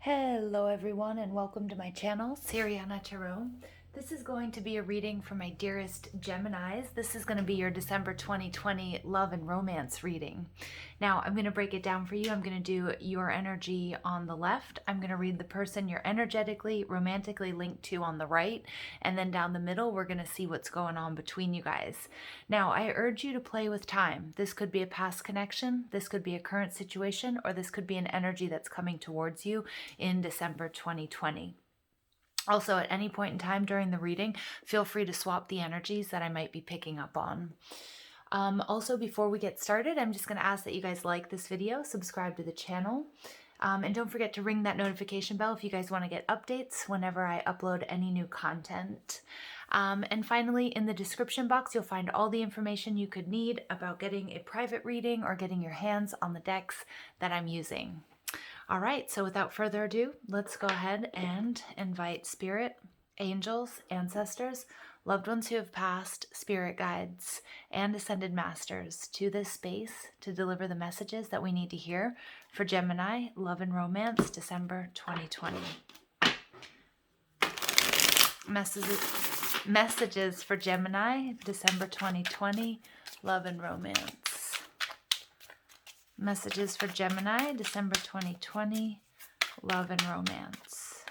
Hello everyone and welcome to my channel, Siriana Tarot. This is going to be a reading for my dearest Geminis. This is going to be your December 2020 love and romance reading. Now I'm going to break it down for you. I'm going to do your energy on the left. I'm going to read the person you're energetically, romantically linked to on the right. And then down the middle, we're going to see what's going on between you guys. Now I urge you to play with time. This could be a past connection. This could be a current situation, or this could be an energy that's coming towards you in December 2020. Also, at any point in time during the reading, feel free to swap the energies that I might be picking up on. Also, before we get started, I'm just going to ask that you guys like this video, subscribe to the channel, and don't forget to ring that notification bell if you guys want to get updates whenever I upload any new content. And finally, in the description box, you'll find all the information you could need about getting a private reading or getting your hands on the decks that I'm using. All right, so without further ado, let's go ahead and invite spirit, angels, ancestors, loved ones who have passed, spirit guides, and ascended masters to this space to deliver the messages that we need to hear for Gemini, love and romance, December 2020. Messages for Gemini, December 2020, love and romance. Messages for Gemini, December 2020, love and romance.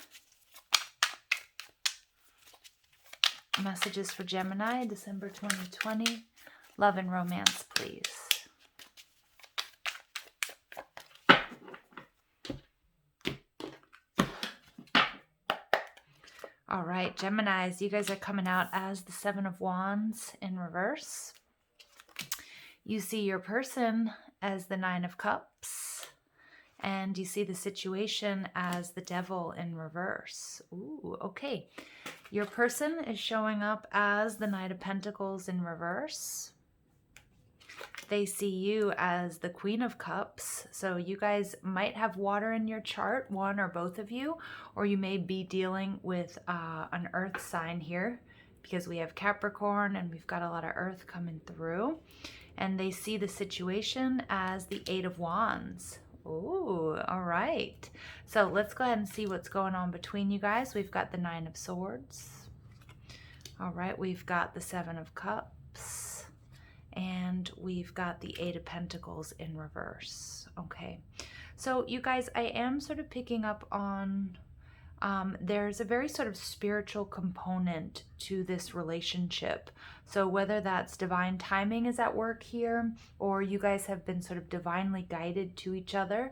Messages for Gemini, December 2020, love and romance, please. All right, Geminis, you guys are coming out as the Seven of Wands in reverse. You see your person as the Nine of Cups, and you see the situation as the Devil in reverse. Ooh, okay. Your person is showing up as the Knight of Pentacles in reverse. They see you as the Queen of Cups, so you guys might have water in your chart, one or both of you, or you may be dealing with an earth sign here, because we have Capricorn and we've got a lot of earth coming through. And they see the situation as the Eight of Wands. Ooh, all right. So let's go ahead and see what's going on between you guys. We've got the Nine of Swords. All right, we've got the Seven of Cups. And we've got the Eight of Pentacles in reverse. Okay. So you guys, I am sort of picking up on there's a very sort of spiritual component to this relationship. So whether that's divine timing is at work here, or you guys have been sort of divinely guided to each other,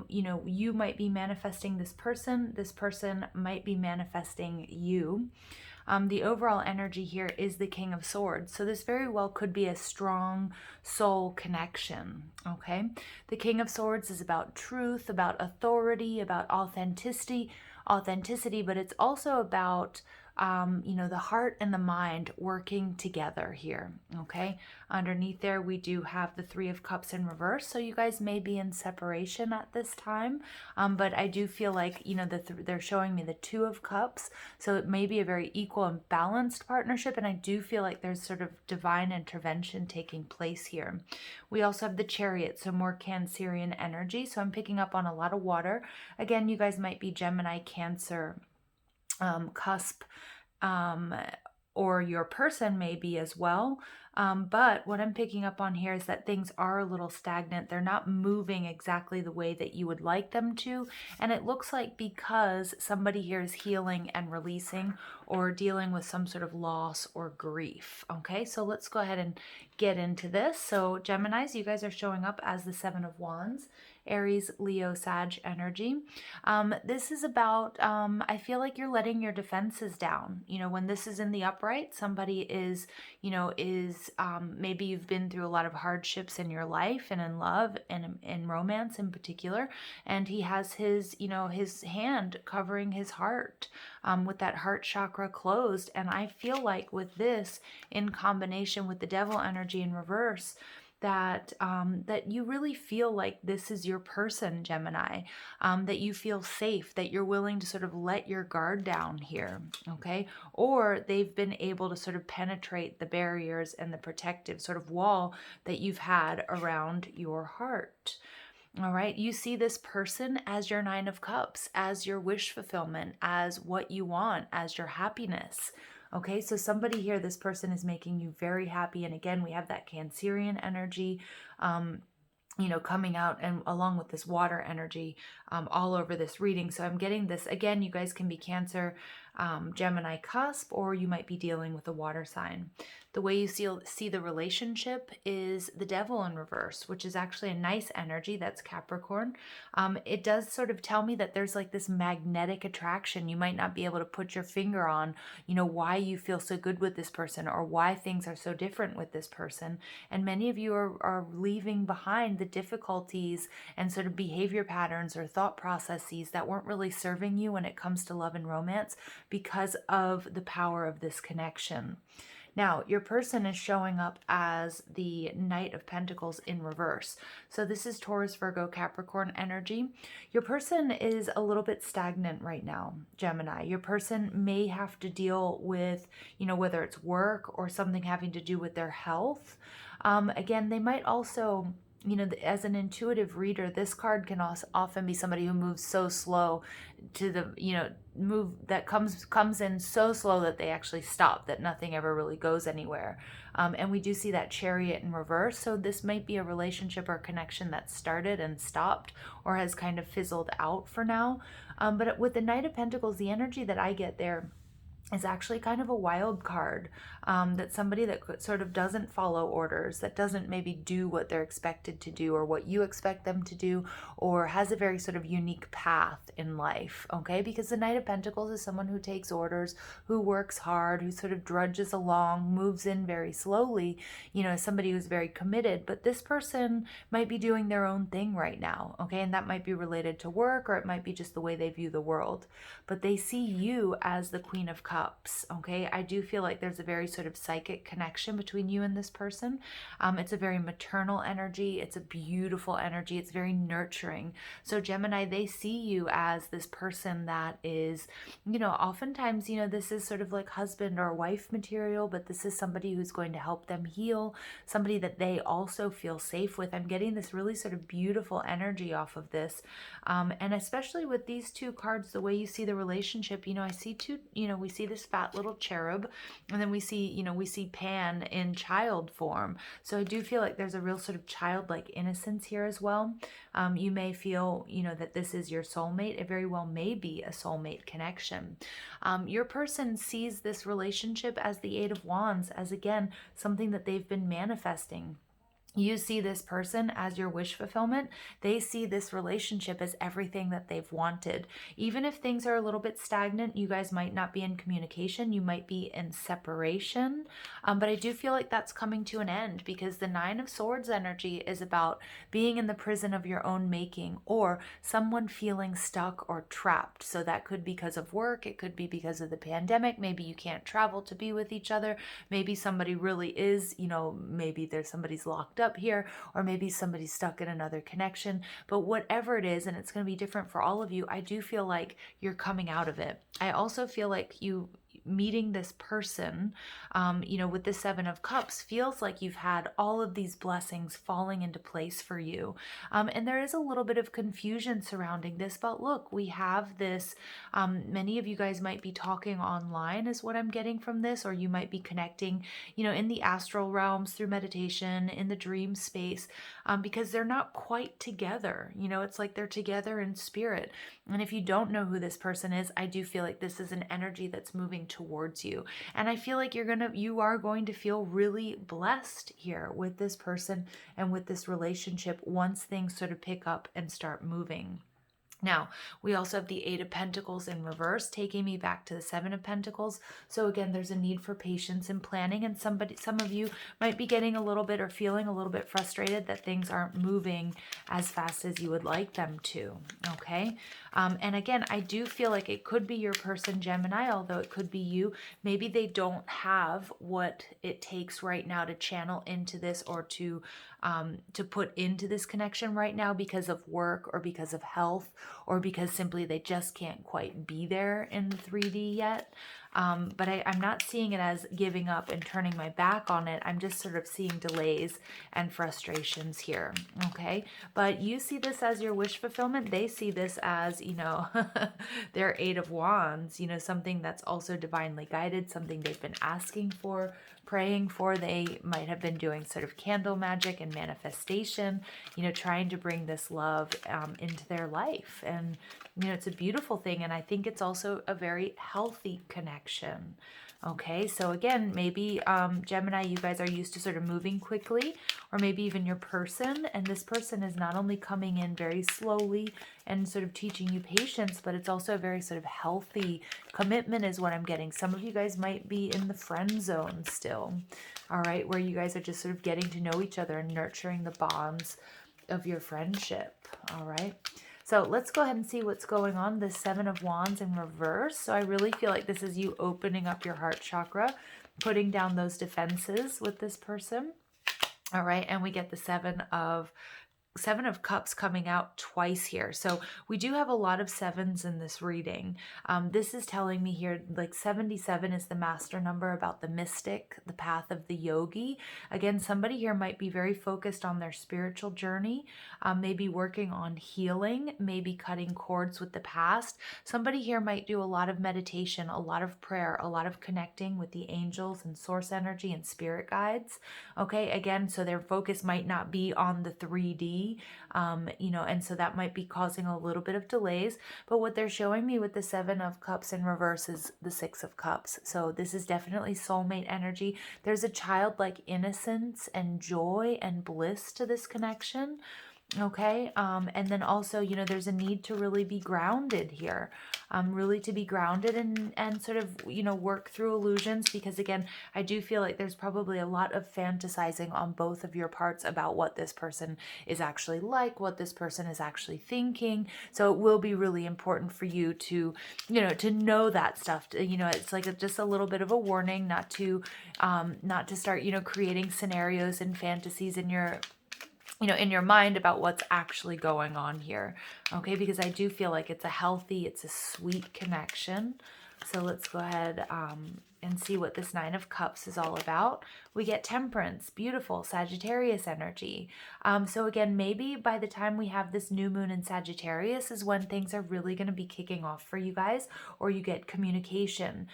you know, you might be manifesting this person might be manifesting you. The overall energy here is the King of Swords. So this very well could be a strong soul connection, okay? The King of Swords is about truth, about authority, about authenticity, but it's also about you know, the heart and the mind working together here, okay? Underneath there, we do have the Three of Cups in reverse, so you guys may be in separation at this time, but I do feel like, you know, they're showing me the Two of Cups, so it may be a very equal and balanced partnership, and I do feel like there's sort of divine intervention taking place here. We also have the Chariot, so more Cancerian energy, so I'm picking up on a lot of water. Again, you guys might be Gemini, Cancer, cusp, or your person may be as well. But what I'm picking up on here is that things are a little stagnant. They're not moving exactly the way that you would like them to. And it looks like because somebody here is healing and releasing or dealing with some sort of loss or grief. Okay, so let's go ahead and get into this. So Geminis, you guys are showing up as the Seven of Wands. Aries, Leo, Sag energy. This is about, I feel like you're letting your defenses down. You know, when this is in the upright, somebody is, you know, maybe you've been through a lot of hardships in your life and in love and in romance in particular. And he has his, you know, his hand covering his heart with that heart chakra closed. And I feel like with this in combination with the Devil energy in reverse, that you really feel like this is your person, Gemini, that you feel safe, that you're willing to sort of let your guard down here, okay? Or they've been able to sort of penetrate the barriers and the protective sort of wall that you've had around your heart. All right. You see this person as your Nine of Cups, as your wish fulfillment, as what you want, as your happiness. Okay. So somebody here, this person is making you very happy. And again, we have that Cancerian energy, you know, coming out, and along with this water energy all over this reading. So I'm getting this, again, you guys can be Cancer, Gemini cusp, or you might be dealing with a water sign. The way you see the relationship is the Devil in reverse, which is actually a nice energy. That's Capricorn. It does sort of tell me that there's like this magnetic attraction. You might not be able to put your finger on, you know, why you feel so good with this person or why things are so different with this person. And many of you are leaving behind the difficulties and sort of behavior patterns or thought processes that weren't really serving you when it comes to love and romance because of the power of this connection. Now, your person is showing up as the Knight of Pentacles in reverse. So this is Taurus, Virgo, Capricorn energy. Your person is a little bit stagnant right now, Gemini. Your person may have to deal with, you know, whether it's work or something having to do with their health. Again, they might also, you know, as an intuitive reader, this card can also often be somebody who moves so slow to the, you know, move that comes in so slow that they actually stop, that nothing ever really goes anywhere. And we do see that Chariot in reverse. So this might be a relationship or connection that started and stopped or has kind of fizzled out for now. But with the Knight of Pentacles, the energy that I get there is actually kind of a wild card, that somebody that sort of doesn't follow orders, that doesn't maybe do what they're expected to do or what you expect them to do, or has a very sort of unique path in life, okay? Because the Knight of Pentacles is someone who takes orders, who works hard, who sort of drudges along, moves in very slowly, you know, somebody who's very committed. But this person might be doing their own thing right now, okay? And that might be related to work, or it might be just the way they view the world. But they see you as the Queen of Cups, okay? I do feel like there's a very sort of psychic connection between you and this person. It's a very maternal energy. It's a beautiful energy. It's very nurturing. So Gemini, they see you as this person that is, you know, oftentimes, you know, this is sort of like husband or wife material, but this is somebody who's going to help them heal, somebody that they also feel safe with. I'm getting this really sort of beautiful energy off of this. And especially with these two cards, the way you see the relationship, you know, I see two, you know, we see this fat little cherub, and then we see, you know, we see Pan in child form. So I do feel like there's a real sort of childlike innocence here as well. You may feel, you know, that this is your soulmate. It very well may be a soulmate connection. Your person sees this relationship as the Eight of Wands, as again, something that they've been manifesting. You see this person as your wish fulfillment. They see this relationship as everything that they've wanted. Even if things are a little bit stagnant, you guys might not be in communication. You might be in separation. But I do feel like that's coming to an end, because the Nine of Swords energy is about being in the prison of your own making, or someone feeling stuck or trapped. So that could be because of work. It could be because of the pandemic. Maybe you can't travel to be with each other. Maybe somebody really is, you know, maybe there's somebody's locked up here, or maybe somebody's stuck in another connection. But whatever it is, and it's going to be different for all of you, I do feel like you're coming out of it. I also feel like you meeting this person, you know, with the Seven of Cups, feels like you've had all of these blessings falling into place for you. And there is a little bit of confusion surrounding this, but look, we have this, many of you guys might be talking online is what I'm getting from this, or you might be connecting, you know, in the astral realms through meditation, in the dream space, because they're not quite together. You know, it's like they're together in spirit. And if you don't know who this person is, I do feel like this is an energy that's moving towards you. And I feel like you are going to feel really blessed here with this person and with this relationship once things sort of pick up and start moving. Now, we also have the Eight of Pentacles in reverse, taking me back to the Seven of Pentacles. So again, there's a need for patience and planning, and some of you might be getting a little bit or feeling a little bit frustrated that things aren't moving as fast as you would like them to, okay? And again, I do feel like it could be your person, Gemini, although it could be you. Maybe they don't have what it takes right now to channel into this, or to put into this connection right now because of work, or because of health, or because simply they just can't quite be there in the 3D yet. But I'm not seeing it as giving up and turning my back on it. I'm just sort of seeing delays and frustrations here, okay? But you see this as your wish fulfillment. They see this as, you know, their Eight of Wands, you know, something that's also divinely guided, something they've been asking for, praying for. They might have been doing sort of candle magic and manifestation, you know, trying to bring this love into their life. And, you know, it's a beautiful thing. And I think it's also a very healthy connection. Okay, so again, maybe Gemini, you guys are used to sort of moving quickly, or maybe even your person, and this person is not only coming in very slowly and sort of teaching you patience, but it's also a very sort of healthy commitment is what I'm getting. Some of you guys might be in the friend zone still, all right, where you guys are just sort of getting to know each other and nurturing the bonds of your friendship, all right? So let's go ahead and see what's going on. The Seven of Wands in reverse. So I really feel like this is you opening up your heart chakra, putting down those defenses with this person. All right. And we get the Seven of Cups coming out twice here. So we do have a lot of sevens in this reading. This is telling me here, like 77 is the master number about the mystic, the path of the yogi. Again, somebody here might be very focused on their spiritual journey, maybe working on healing, maybe cutting cords with the past. Somebody here might do a lot of meditation, a lot of prayer, a lot of connecting with the angels and source energy and spirit guides. Okay, again, so their focus might not be on the 3D, you know, and so that might be causing a little bit of delays. But what they're showing me with the Seven of Cups in reverse is the Six of Cups. So this is definitely soulmate energy. There's a childlike innocence and joy and bliss to this connection. Okay, and then also, you know, there's a need to really be grounded here, really to be grounded and sort of, you know, work through illusions, because again, I do feel like there's probably a lot of fantasizing on both of your parts about what this person is actually like, what this person is actually thinking. So it will be really important for you to, you know, to know that stuff. You know, it's like just a little bit of a warning not to start, you know, creating scenarios and fantasies in your, you know, in your mind about what's actually going on here. Okay, because I do feel like it's a healthy, it's a sweet connection. So let's go ahead and see what this Nine of Cups is all about. We get Temperance, beautiful Sagittarius energy. So again, maybe by the time we have this new moon in Sagittarius is when things are really going to be kicking off for you guys, or you get communication.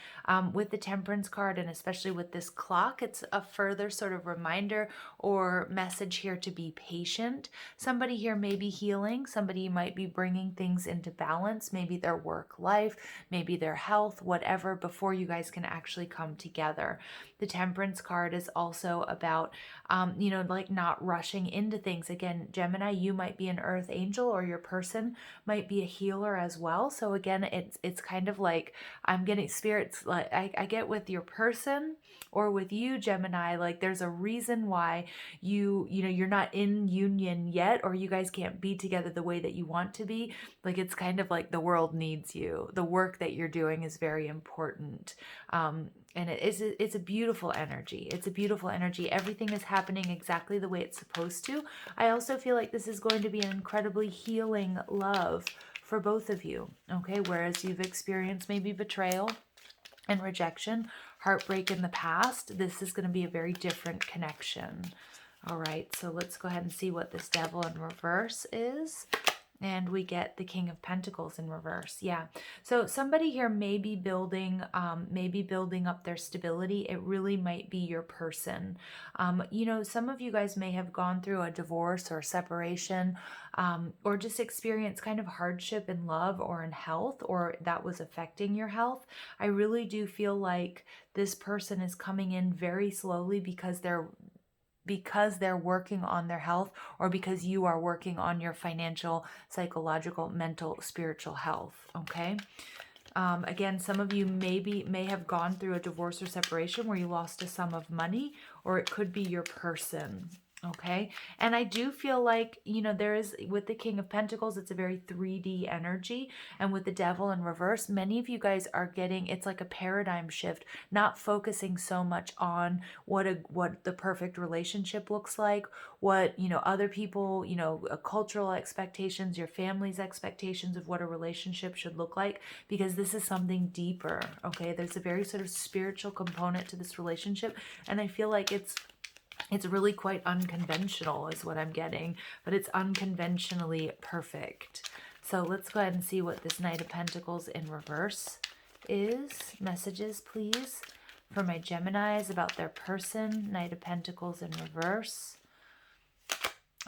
With the Temperance card, and especially with this clock, it's a further sort of reminder or message here to be patient. Somebody here may be healing. Somebody might be bringing things into balance, maybe their work life, maybe their health, whatever, before you guys can actually come together. The Temperance card is also about, you know, like not rushing into things. Again, Gemini, you might be an earth angel, or your person might be a healer as well. So again, it's kind of like I'm getting spirits, like I get with your person or with you, Gemini, like there's a reason why you know, you're not in union yet, or you guys can't be together the way that you want to be. Like it's kind of like the world needs you. The work that you're doing is very important. And it's a beautiful energy. It's a beautiful energy. Everything is happening exactly the way it's supposed to. I also feel like this is going to be an incredibly healing love for both of you. Okay, whereas you've experienced maybe betrayal and rejection, heartbreak in the past, this is going to be a very different connection. All right, so let's go ahead and see what this Devil in reverse is. And we get the King of Pentacles in reverse. Yeah. So somebody here may be building up their stability. It really might be your person. You know, some of you guys may have gone through a divorce or separation, or just experienced kind of hardship in love or in health, or that was affecting your health. I really do feel like this person is coming in very slowly because they're working on their health, or because you are working on your financial, psychological, mental, spiritual health. Okay. Again, some of you may have gone through a divorce or separation where you lost a sum of money, or it could be your person. Okay. And I do feel like, you know, there is with the King of Pentacles, it's a very 3D energy. And with the Devil in reverse, many of you guys are getting, it's like a paradigm shift, not focusing so much on what the perfect relationship looks like, what, you know, other people, you know, cultural expectations, your family's expectations of what a relationship should look like, because this is something deeper. Okay. There's a very sort of spiritual component to this relationship. And I feel like it's really quite unconventional is what I'm getting, but it's unconventionally perfect. So let's go ahead and see what this Knight of Pentacles in reverse is. Messages, please, for my Geminis about their person. Knight of Pentacles in reverse.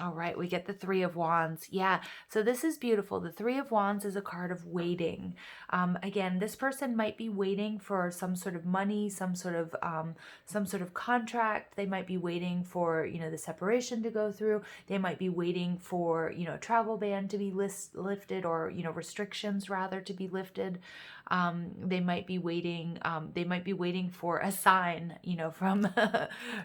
All right, we get the Three of Wands. Yeah, so this is beautiful. The Three of Wands is a card of waiting. Again, this person might be waiting for some sort of money, some sort of contract. They might be waiting for, you know, the separation to go through. They might be waiting for, you know, a travel ban to be lifted, or, you know, restrictions rather to be lifted. They might be waiting. They might be waiting for a sign, you know, from,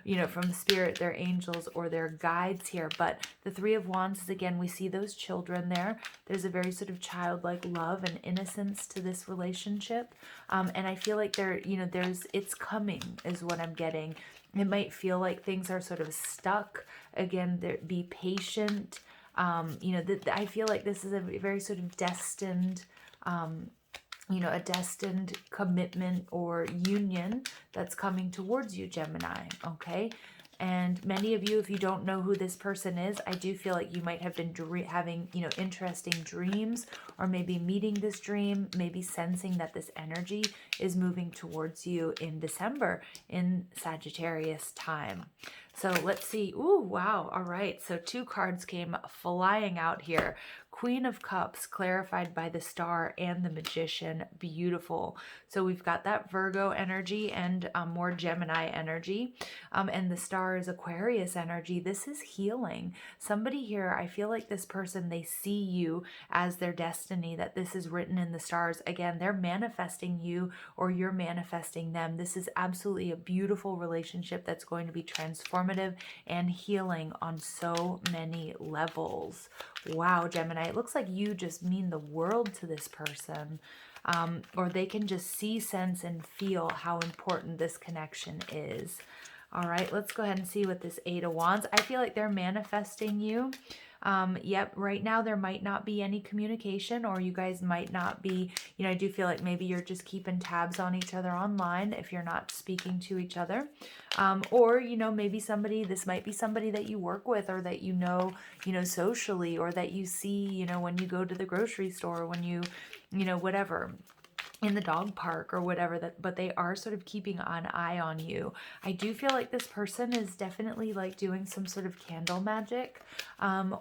you know, from Spirit, their angels or their guides here. But the Three of Wands is, again, we see those children there. There's a very sort of childlike love and innocence to this relationship. And I feel like you know, it's coming is what I'm getting. It might feel like things are sort of stuck. Again, be patient. You know, I feel like this is a very sort of destined, you know, a destined commitment or union that's coming towards you, Gemini, okay? And many of you, if you don't know who this person is, I do feel like you might have been having, you know, interesting dreams, or maybe meeting this dream, maybe sensing that this energy is moving towards you in December in Sagittarius time. So let's see. Ooh, wow. All right. So 2 cards came flying out here. Queen of Cups, clarified by the Star and the Magician. Beautiful. So we've got that Virgo energy and more Gemini energy. And the Star is Aquarius energy. This is healing. Somebody here, I feel like this person, they see you as their destiny, that this is written in the stars. Again, they're manifesting you, or you're manifesting them. This is absolutely a beautiful relationship that's going to be transformative and healing on so many levels. Wow, Gemini, it looks like you just mean the world to this person. Or they can just see, sense, and feel how important this connection is. All right, let's go ahead and see what this Eight of Wands. I feel like they're manifesting you. Yep, right now there might not be any communication, or you guys might not be, you know, I do feel like maybe you're just keeping tabs on each other online if you're not speaking to each other. Or, you know, maybe this might be somebody that you work with, or that you know, socially, or that you see, you know, when you go to the grocery store, when you know, whatever, in the dog park or whatever, but they are sort of keeping an eye on you. I do feel like this person is definitely like doing some sort of candle magic,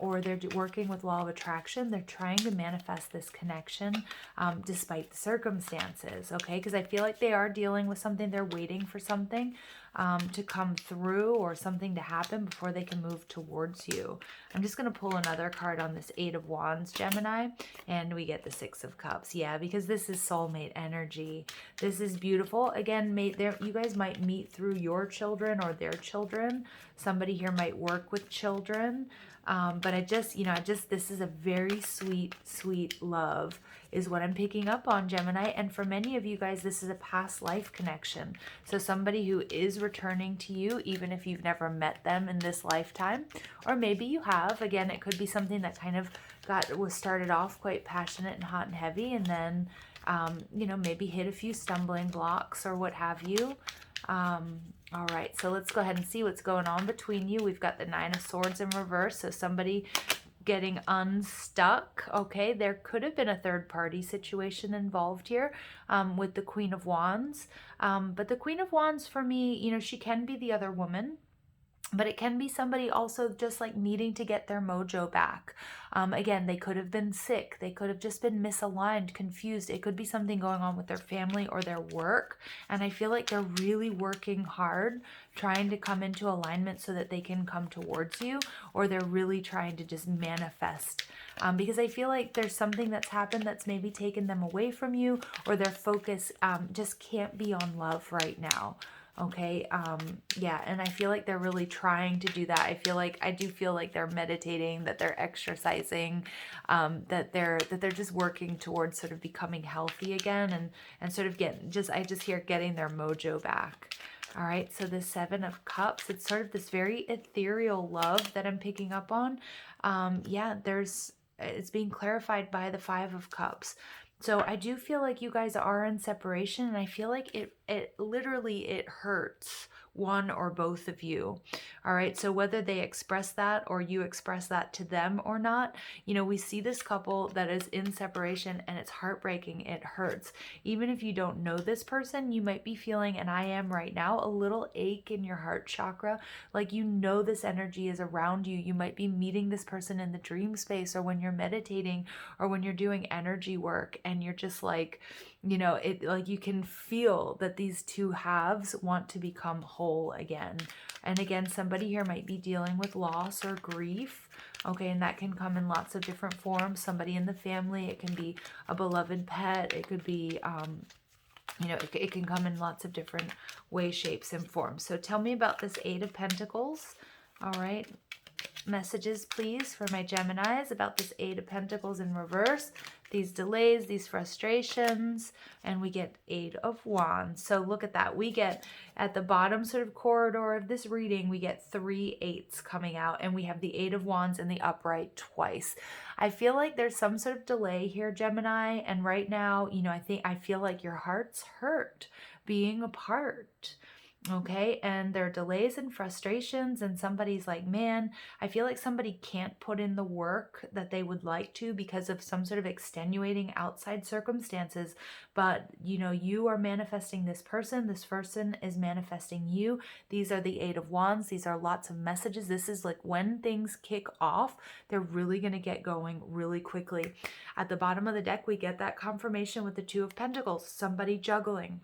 or they're working with law of attraction. They're trying to manifest this connection despite the circumstances, okay? Because I feel like they are dealing with something. They're waiting for something to come through, or something to happen before they can move towards you. I'm just going to pull another card on this Eight of Wands, Gemini, and we get the Six of Cups. Yeah, because this is soulmate energy. This is beautiful. Again, you guys might meet through your children or their children. Somebody here might work with children. But this is a very sweet, sweet love is what I'm picking up on, Gemini. And for many of you guys, this is a past life connection. So somebody who is returning to you, even if you've never met them in this lifetime, or maybe you have. Again, it could be something that kind of was started off quite passionate and hot and heavy, and then, you know, maybe hit a few stumbling blocks or what have you. All right, so let's go ahead and see what's going on between you. We've got the Nine of Swords in reverse, so somebody getting unstuck. Okay, there could have been a third-party situation involved here with the Queen of Wands. But the Queen of Wands, for me, you know, she can be the other woman. But it can be somebody also just like needing to get their mojo back. Again, they could have been sick. They could have just been misaligned, confused. It could be something going on with their family or their work. And I feel like they're really working hard, trying to come into alignment so that they can come towards you, or they're really trying to just manifest. Because I feel like there's something that's happened that's maybe taken them away from you, or their focus just can't be on love right now. Okay. Yeah. And I feel like they're really trying to do that. I do feel like they're meditating, that they're exercising, that they're just working towards sort of becoming healthy again, and sort of I just hear getting their mojo back. All right. So the Seven of Cups, it's sort of this very ethereal love that I'm picking up on. Yeah, it's being clarified by the Five of Cups. So I do feel like you guys are in separation, and I feel like it literally, it hurts one or both of you. All right. So whether they express that or you express that to them or not, we see this couple that is in separation, and it's heartbreaking. It hurts. Even if you don't know this person, you might be feeling, and I am right now, a little ache in your heart chakra. Like, this energy is around you. You might be meeting this person in the dream space, or when you're meditating, or when you're doing energy work, and you're just like, you can feel that these two halves want to become whole again. And again, somebody here might be dealing with loss or grief. Okay, and that can come in lots of different forms. Somebody in the family, it can be a beloved pet, it could be it can come in lots of different ways, shapes, and forms. So tell me about this Eight of Pentacles. All right. Messages, please, for my Geminis about this Eight of Pentacles in reverse, these delays, these frustrations, and we get Eight of Wands. So look at that. We get at the bottom sort of corridor of this reading, we get 3 eights coming out, and we have the Eight of Wands in the upright twice. I feel like there's some sort of delay here, Gemini, and right now, I feel like your heart's hurt being apart. Okay, and there are delays and frustrations, and somebody's like, man, I feel like somebody can't put in the work that they would like to because of some sort of extenuating outside circumstances. But you are manifesting this person is manifesting you. These are the Eight of Wands. These are lots of messages. This is like when things kick off, they're really going to get going really quickly. At the bottom of the deck, we get that confirmation with the Two of Pentacles, somebody juggling.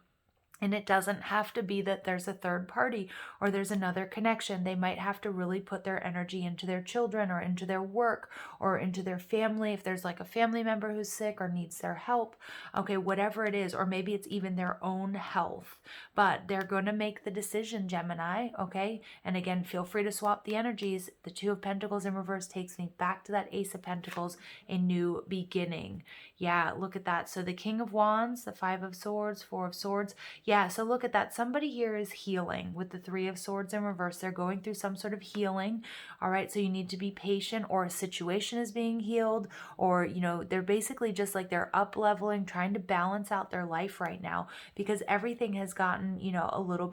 And it doesn't have to be that there's a third party or there's another connection. They might have to really put their energy into their children or into their work or into their family. If there's like a family member who's sick or needs their help, okay, whatever it is, or maybe it's even their own health, but they're going to make the decision, Gemini, okay? And again, feel free to swap the energies. The Two of Pentacles in reverse takes me back to that Ace of Pentacles, a new beginning. Yeah, look at that. So the King of Wands, the Five of Swords, Four of Swords. Yeah, so look at that. Somebody here is healing with the Three of Swords in reverse. They're going through some sort of healing. All right, so you need to be patient, or a situation is being healed, or, they're basically just like they're up leveling, trying to balance out their life right now because everything has gotten, a little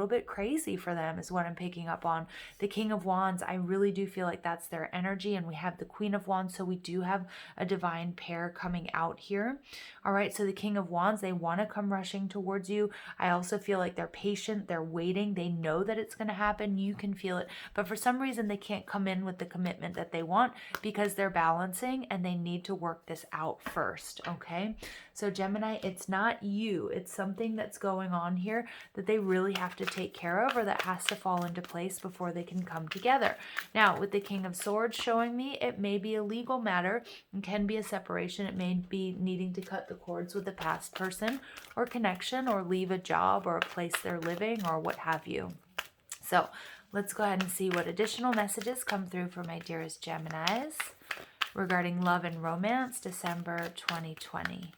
bit crazy for them is what I'm picking up on. The King of Wands, I really do feel like that's their energy, and we have the Queen of Wands, so we do have a divine pair coming out here. All right, so the King of Wands, they want to come rushing towards you. I also feel like they're patient, they're waiting, they know that it's going to happen, you can feel it, but for some reason they can't come in with the commitment that they want because they're balancing and they need to work this out first, okay? So Gemini, it's not you, it's something that's going on here that they really have to take care of, or that has to fall into place before they can come together. Now, with the King of Swords showing me, it may be a legal matter and can be a separation. It may be needing to cut the cords with a past person or connection, or leave a job or a place they're living, or what have you. So let's go ahead and see what additional messages come through for my dearest Geminis regarding love and romance, December 2020.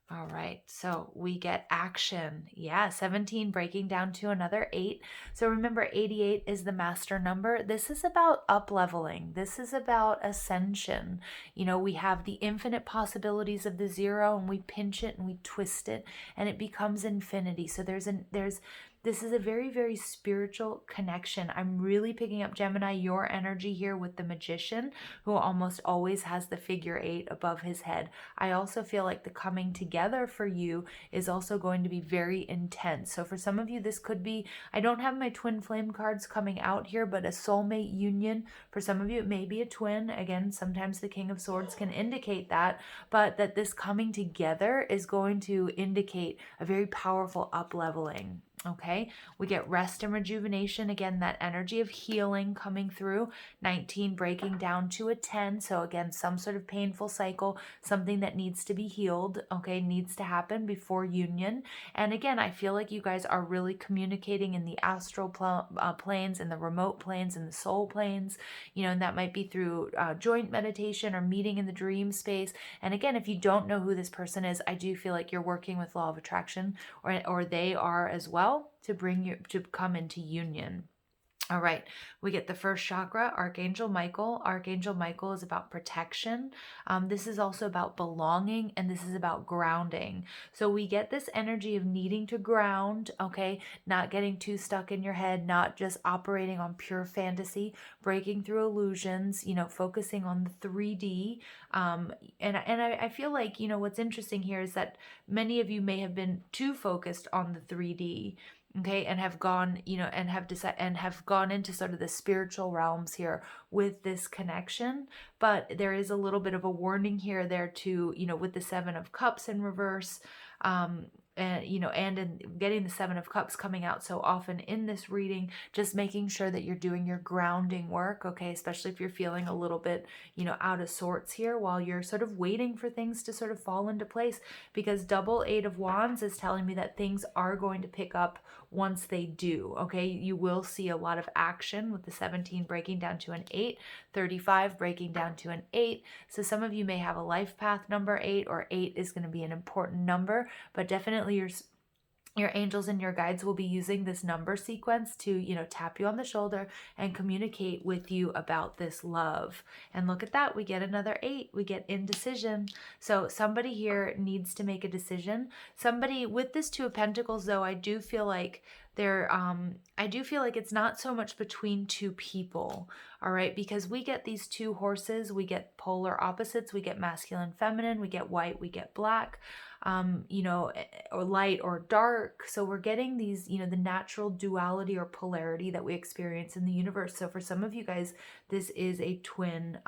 All right, so we get action. Yeah, 17 breaking down to another 8. So remember, 88 is the master number. This is about up-leveling. This is about ascension. We have the infinite possibilities of the 0, and we pinch it and we twist it, and it becomes infinity. So this is a very, very spiritual connection. I'm really picking up, Gemini, your energy here with the Magician, who almost always has the figure 8 above his head. I also feel like the coming together for you is also going to be very intense. So for some of you, this could be, I don't have my twin flame cards coming out here, but a soulmate union. For some of you, it may be a twin. Again, sometimes the King of Swords can indicate that, but that this coming together is going to indicate a very powerful up-leveling. Okay, we get rest and rejuvenation. Again, that energy of healing coming through. 19 breaking down to a 10. So again, some sort of painful cycle, something that needs to be healed, okay, needs to happen before union. And again, I feel like you guys are really communicating in the astral planes, in the remote planes, in the soul planes, you know, and that might be through joint meditation or meeting in the dream space. And again, if you don't know who this person is, I do feel like you're working with law of attraction, or they are as well, to bring you to come into union. All right, we get the first chakra, Archangel Michael. Archangel Michael is about protection. This is also about belonging, and this is about grounding. So we get this energy of needing to ground, okay? Not getting too stuck in your head, not just operating on pure fantasy, breaking through illusions, you know, focusing on the 3D. And I feel like, you know, what's interesting here is that many of you may have been too focused on the 3D, okay, and have gone, you know, and have decided and have gone into sort of the spiritual realms here with this connection. But there is a little bit of a warning here there too, you know, with the 7 of Cups in reverse, and you know, and in getting the 7 of Cups coming out so often in this reading, just making sure that you're doing your grounding work, okay, especially if you're feeling a little bit, you know, out of sorts here while you're sort of waiting for things to sort of fall into place, because double 8 of Wands is telling me that things are going to pick up once they do, okay? You will see a lot of action with the 17 breaking down to an 8, 35 breaking down to an 8. So some of you may have a life path number 8, or 8 is going to be an important number, but definitely your angels and your guides will be using this number sequence to, you know, tap you on the shoulder and communicate with you about this love. And look at that, we get another 8, we get indecision. So somebody here needs to make a decision. Somebody with this 2 of Pentacles, though, I do feel like it's not so much between 2 people, all right? Because we get these 2 horses, we get polar opposites, we get masculine, feminine, we get white, we get black, you know, or light or dark. So we're getting these, you know, the natural duality or polarity that we experience in the universe. So for some of you guys, this is a twin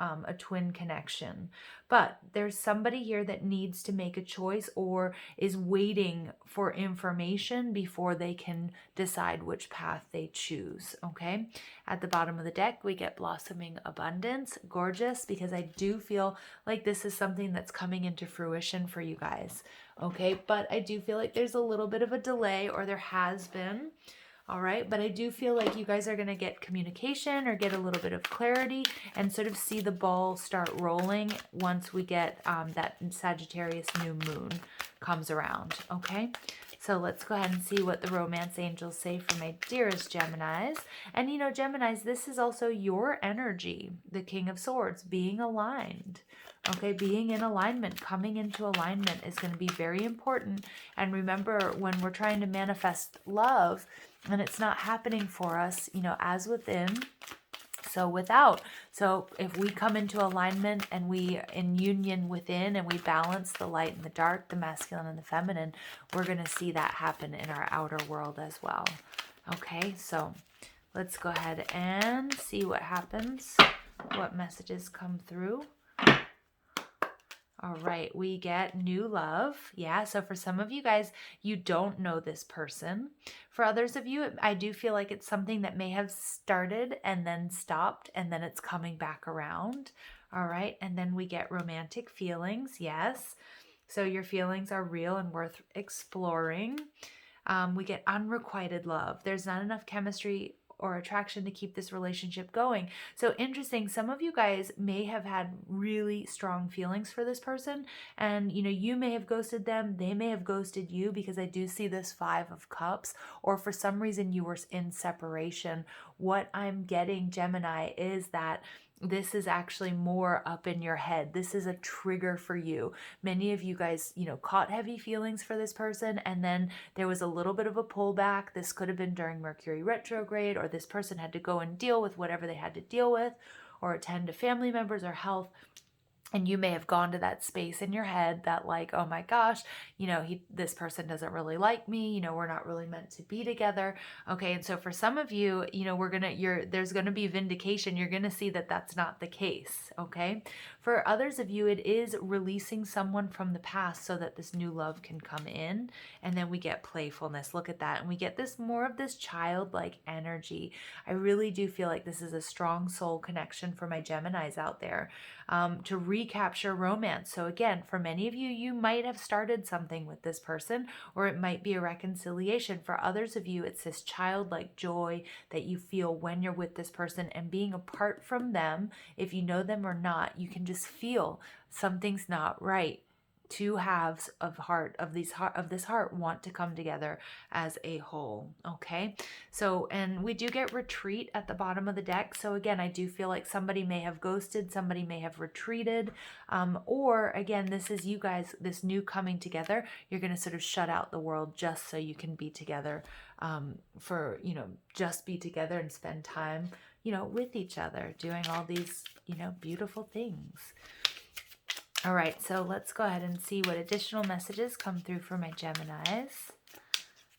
connection. But there's somebody here that needs to make a choice or is waiting for information before they can decide which path they choose, okay? At the bottom of the deck, we get blossoming abundance. Gorgeous, because I do feel like this is something that's coming into fruition for you guys, okay? But I do feel like there's a little bit of a delay, or there has been. All right, but I do feel like you guys are going to get communication or get a little bit of clarity and sort of see the ball start rolling once we get that Sagittarius new moon comes around, okay? So let's go ahead and see what the romance angels say for my dearest Geminis. And you know, Geminis, this is also your energy, the King of Swords, being aligned. Okay, being in alignment, coming into alignment is going to be very important. And remember, when we're trying to manifest love and it's not happening for us, you know, as within, so without. So if we come into alignment and we in union within, and we balance the light and the dark, the masculine and the feminine, we're going to see that happen in our outer world as well. Okay, so let's go ahead and see what happens, what messages come through. All right, we get new love. Yeah, so for some of you guys, you don't know this person. For others of you, I do feel like it's something that may have started and then stopped, and then it's coming back around. All right, and then we get romantic feelings. Yes, so your feelings are real and worth exploring. We get unrequited love. There's not enough chemistry or attraction to keep this relationship going. So interesting, some of you guys may have had really strong feelings for this person, and you know, you may have ghosted them, they may have ghosted you, because I do see this 5 of Cups, or for some reason you were in separation. What I'm getting, Gemini, is that this is actually more up in your head. This is a trigger for you. Many of you guys, you know, caught heavy feelings for this person, and then there was a little bit of a pullback. This could have been during Mercury retrograde, or this person had to go and deal with whatever they had to deal with, or attend to family members or health. And you may have gone to that space in your head that like, oh my gosh, this person doesn't really like me. We're not really meant to be together. Okay. And so for some of you, there's going to be vindication. You're going to see that that's not the case. Okay. For others of you, it is releasing someone from the past so that this new love can come in. And then we get playfulness. Look at that. And we get more of this childlike energy. I really do feel like this is a strong soul connection for my Geminis out there. To recapture romance. So again, for many of you, you might have started something with this person, or it might be a reconciliation. For others of you, it's this childlike joy that you feel when you're with this person, and being apart from them, if you know them or not, you can just feel something's not right. Two halves of this heart want to come together as a whole. Okay, so, and we do get retreat at the bottom of the deck. So again, I do feel like somebody may have ghosted, somebody may have retreated, or again, this is you guys, this new coming together. You're going to sort of shut out the world just so you can be together, just be together and spend time with each other, doing all these beautiful things. All right, so let's go ahead and see what additional messages come through for my Geminis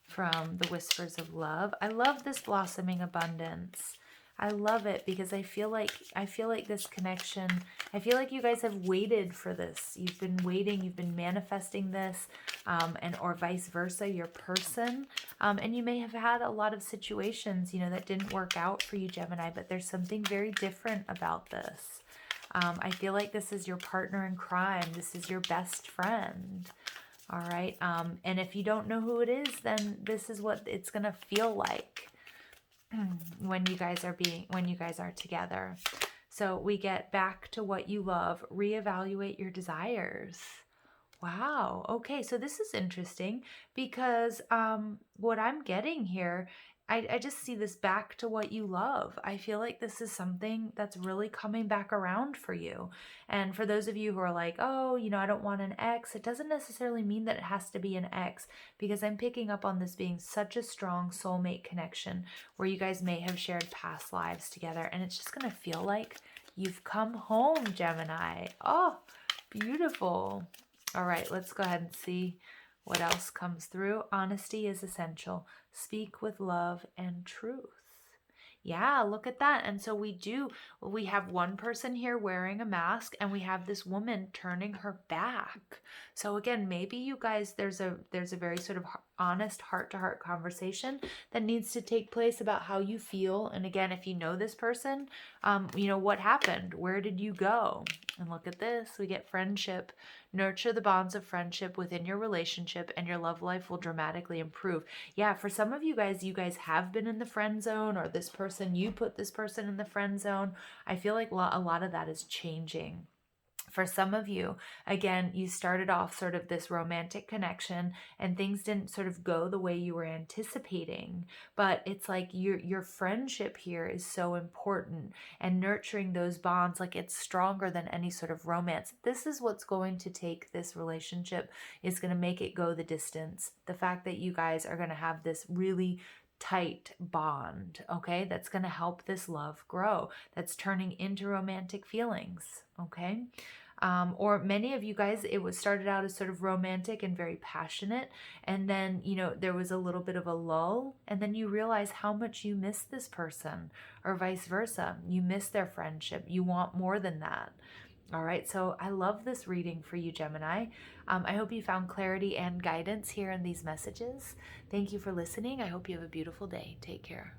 from the Whispers of Love. I love this blossoming abundance. I love it because I feel like this connection, I feel like you guys have waited for this. You've been waiting, you've been manifesting this, or vice versa, your person. And you may have had a lot of situations, that didn't work out for you, Gemini, but there's something very different about this. I feel like this is your partner in crime. This is your best friend. All right. And if you don't know who it is, then this is what it's going to feel like when you guys are together. So we get back to what you love, reevaluate your desires. Wow. Okay. So this is interesting because what I'm getting here, I just see this back to what you love. I feel like this is something that's really coming back around for you. And for those of you who are like, oh, I don't want an ex, it doesn't necessarily mean that it has to be an ex, because I'm picking up on this being such a strong soulmate connection where you guys may have shared past lives together. And it's just going to feel like you've come home, Gemini. Oh, beautiful. All right, let's go ahead and see what else comes through. Honesty is essential. Speak with love and truth. Yeah, look at that. And so we have one person here wearing a mask, and we have this woman turning her back. So again, maybe you guys, there's a very sort of honest heart-to-heart conversation that needs to take place about how you feel. And again, if you know this person, what happened? Where did you go? And look at this, we get friendship. Nurture the bonds of friendship within your relationship, and your love life will dramatically improve. Yeah, for some of you guys have been in the friend zone, or you put this person in the friend zone. I feel like a lot of that is changing. For some of you, again, you started off sort of this romantic connection and things didn't sort of go the way you were anticipating. But it's like your friendship here is so important, and nurturing those bonds, like it's stronger than any sort of romance. This is what's going to take this relationship, is going to make it go the distance. The fact that you guys are going to have this really tight bond, okay, that's going to help this love grow, that's turning into romantic feelings, okay? Or many of you guys, it was started out as sort of romantic and very passionate, and then there was a little bit of a lull, and then you realize how much you miss this person, or vice versa, you miss their friendship, you want more than that. All right, so I love this reading for you, Gemini. I hope you found clarity and guidance here in these messages. Thank you for listening. I hope you have a beautiful day. Take care.